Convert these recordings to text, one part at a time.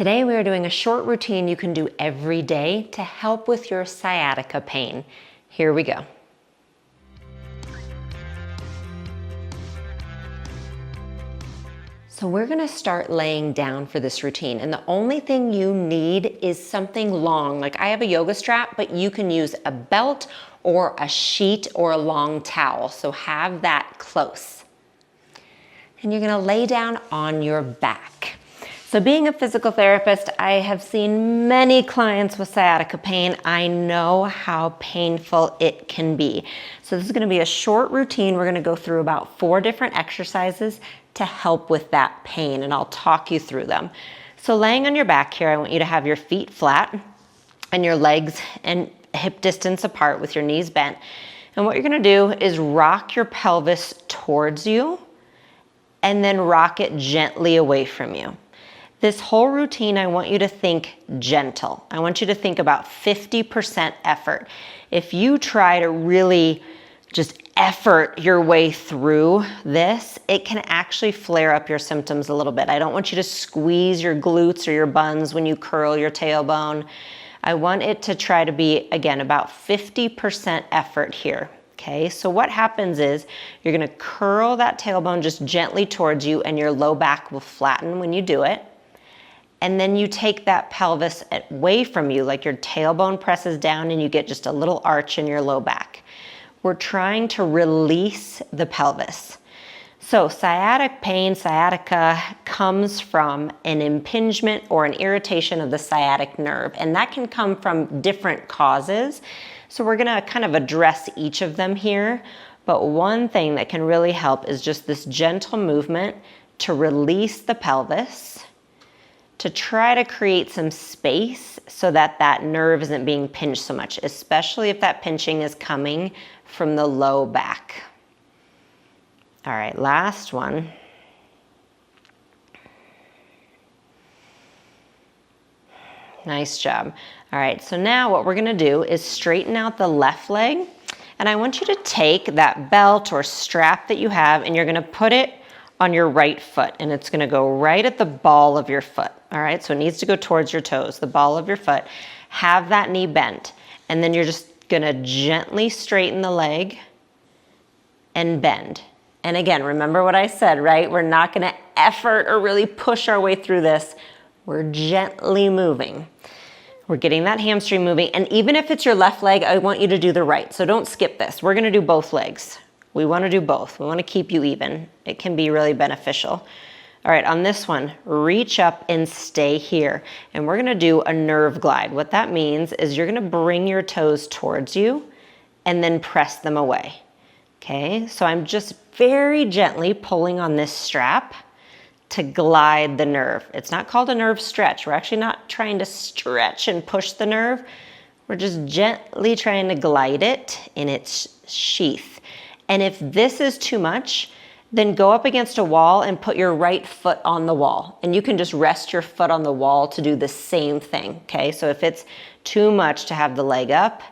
Today we are doing a short routine you can do every day to help with your sciatica pain. Here we go. So we're gonna start laying down for this routine, and the only thing you need is something long. Like I have a yoga strap, but you can use a belt or a sheet or a long towel. So have that close. And you're gonna lay down on your back. So being a physical therapist, I have seen many clients with sciatica pain. I know how painful it can be. So this is gonna be a short routine. We're gonna go through about 4 different exercises to help with that pain, and I'll talk you through them. So laying on your back here, I want you to have your feet flat and your legs and hip distance apart with your knees bent. And what you're gonna do is rock your pelvis towards you and then rock it gently away from you. This whole routine, I want you to think gentle. I want you to think about 50% effort. If you try to really just effort your way through this, it can actually flare up your symptoms a little bit. I don't want you to squeeze your glutes or your buns when you curl your tailbone. I want it to try to be, again, about 50% effort here. Okay, so what happens is you're gonna curl that tailbone just gently towards you, and your low back will flatten when you do it. And then you take that pelvis away from you, like your tailbone presses down and you get just a little arch in your low back. We're trying to release the pelvis. So sciatic pain, sciatica, comes from an impingement or an irritation of the sciatic nerve, and that can come from different causes. So we're gonna kind of address each of them here, but one thing that can really help is just this gentle movement to release the pelvis, to try to create some space so that that nerve isn't being pinched so much, especially if that pinching is coming from the low back. All right, last one. Nice job. All right, so now what we're gonna do is straighten out the left leg, and I want you to take that belt or strap that you have and you're gonna put it on your right foot, and it's gonna go right at the ball of your foot. All right, so it needs to go towards your toes, the ball of your foot. Have that knee bent, and then you're just gonna gently straighten the leg and bend. And again, remember what I said, right? We're not gonna effort or really push our way through this. We're gently moving. We're getting that hamstring moving, and even if it's your left leg, I want you to do the right, so don't skip this. We're gonna do both legs. We wanna do both. We wanna keep you even. It can be really beneficial. All right, on this one, reach up and stay here. And we're gonna do a nerve glide. What that means is you're gonna bring your toes towards you and then press them away. Okay, so I'm just very gently pulling on this strap to glide the nerve. It's not called a nerve stretch. We're actually not trying to stretch and push the nerve. We're just gently trying to glide it in its sheath. And if this is too much, then go up against a wall and put your right foot on the wall. And you can just rest your foot on the wall to do the same thing, okay? So if it's too much to have the leg up,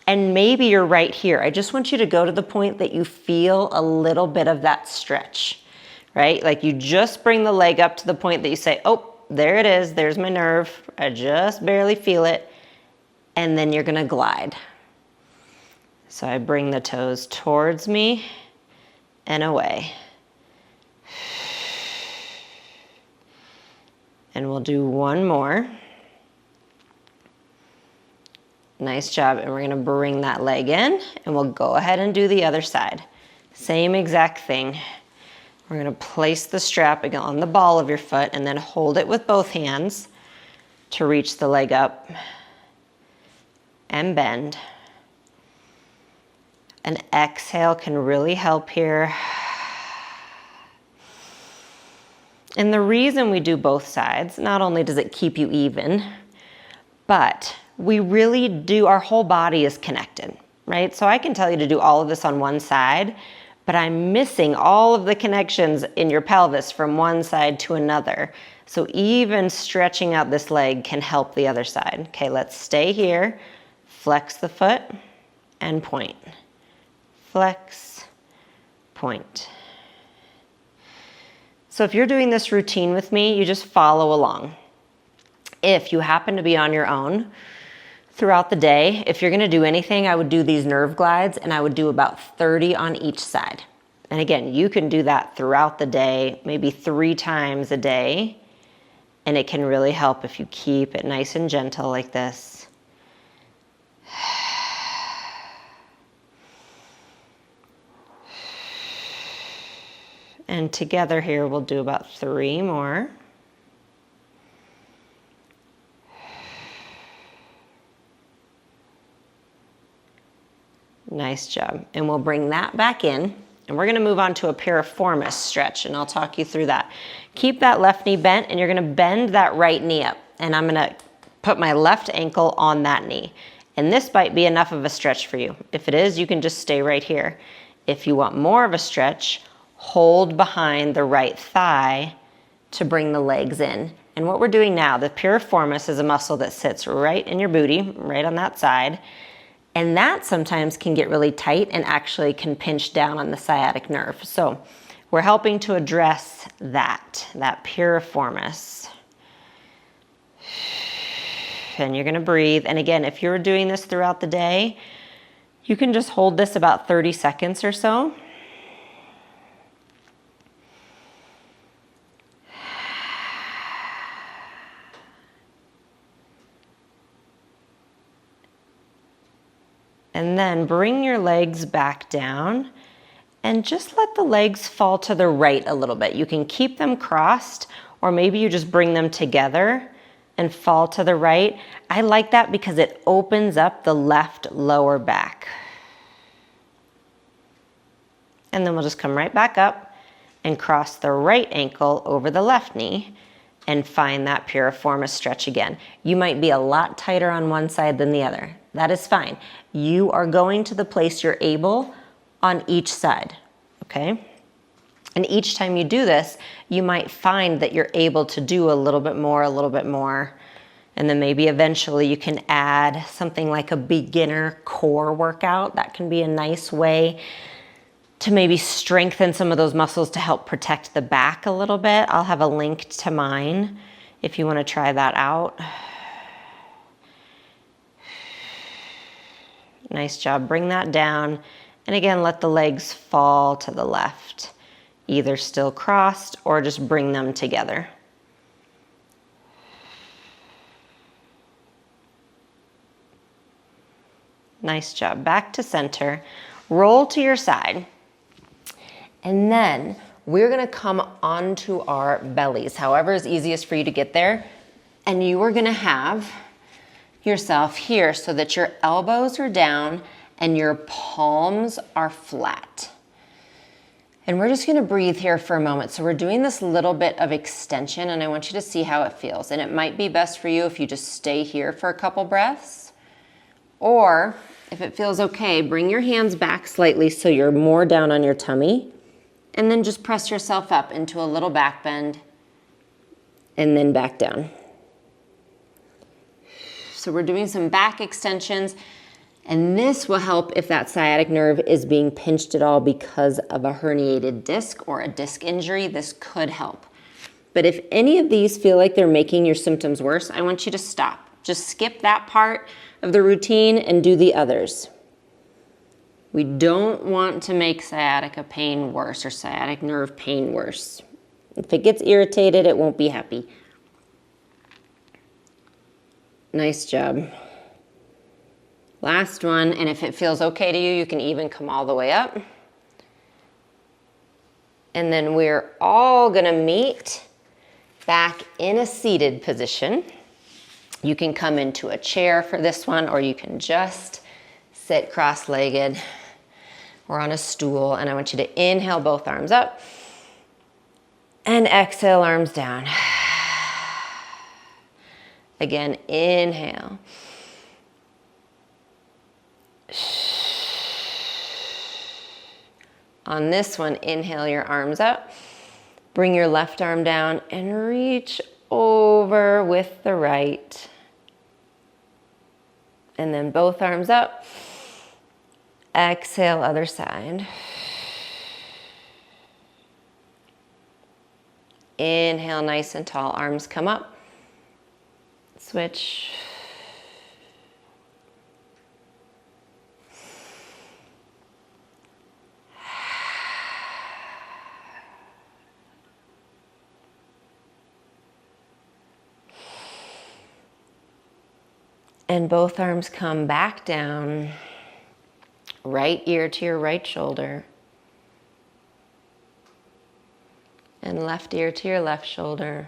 and maybe you're right here, I just want you to go to the point that you feel a little bit of that stretch, right? Like you just bring the leg up to the point that you say, oh, there it is, there's my nerve, I just barely feel it, and then you're gonna glide. So I bring the toes towards me and away. And we'll do one more. Nice job, and we're gonna bring that leg in, and we'll go ahead and do the other side. Same exact thing. We're gonna place the strap again on the ball of your foot and then hold it with both hands to reach the leg up and bend. An exhale can really help here. And the reason we do both sides, not only does it keep you even, but we really do, our whole body is connected, right? So I can tell you to do all of this on one side, but I'm missing all of the connections in your pelvis from one side to another. So even stretching out this leg can help the other side. Okay, let's stay here, flex the foot, and point. Flex, point. So if you're doing this routine with me, you just follow along. If you happen to be on your own throughout the day, if you're gonna do anything, I would do these nerve glides, and I would do about 30 on each side. And again, you can do that throughout the day, maybe 3 times a day, and it can really help if you keep it nice and gentle like this. And together here, we'll do about 3 more. Nice job. And we'll bring that back in, and we're gonna move on to a piriformis stretch, and I'll talk you through that. Keep that left knee bent, and you're gonna bend that right knee up, and I'm gonna put my left ankle on that knee. And this might be enough of a stretch for you. If it is, you can just stay right here. If you want more of a stretch, hold behind the right thigh to bring the legs in. And what we're doing now, the piriformis is a muscle that sits right in your booty, right on that side. And that sometimes can get really tight and actually can pinch down on the sciatic nerve. So we're helping to address that piriformis. And you're gonna breathe. And again, if you're doing this throughout the day, you can just hold this about 30 seconds or so. And then bring your legs back down and just let the legs fall to the right a little bit. You can keep them crossed, or maybe you just bring them together and fall to the right. I like that because it opens up the left lower back. And then we'll just come right back up and cross the right ankle over the left knee and find that piriformis stretch again. You might be a lot tighter on one side than the other. That is fine. You are going to the place you're able on each side, okay? And each time you do this, you might find that you're able to do a little bit more, and then maybe eventually you can add something like a beginner core workout. That can be a nice way to maybe strengthen some of those muscles to help protect the back a little bit. I'll have a link to mine if you want to try that out. Nice job. Bring that down. And again, let the legs fall to the left, either still crossed or just bring them together. Nice job. Back to center. Roll to your side. And then we're gonna come onto our bellies, however is easiest for you to get there. And you are gonna have yourself here so that your elbows are down and your palms are flat. And we're just gonna breathe here for a moment. So we're doing this little bit of extension, and I want you to see how it feels. And it might be best for you if you just stay here for a couple breaths. Or if it feels okay, bring your hands back slightly so you're more down on your tummy. And then just press yourself up into a little back bend and then back down. So we're doing some back extensions, and this will help if that sciatic nerve is being pinched at all because of a herniated disc or a disc injury. This could help. But if any of these feel like they're making your symptoms worse, I want you to stop. Just skip that part of the routine and do the others. We don't want to make sciatica pain worse or sciatic nerve pain worse. If it gets irritated, it won't be happy. Nice job. Last one, and if it feels okay to you, you can even come all the way up. And then we're all gonna meet back in a seated position. You can come into a chair for this one, or you can just sit cross-legged or on a stool. And I want you to inhale both arms up and exhale arms down. Again, inhale. On this one, inhale your arms up. Bring your left arm down and reach over with the right. And then both arms up. Exhale, other side. Inhale, nice and tall. Arms come up. Switch. And both arms come back down, right ear to your right shoulder, and left ear to your left shoulder.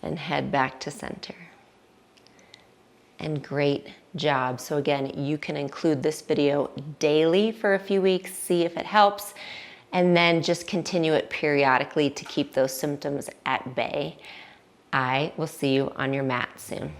And head back to center. And great job. So again, you can include this video daily for a few weeks, see if it helps, and then just continue it periodically to keep those symptoms at bay. I will see you on your mat soon.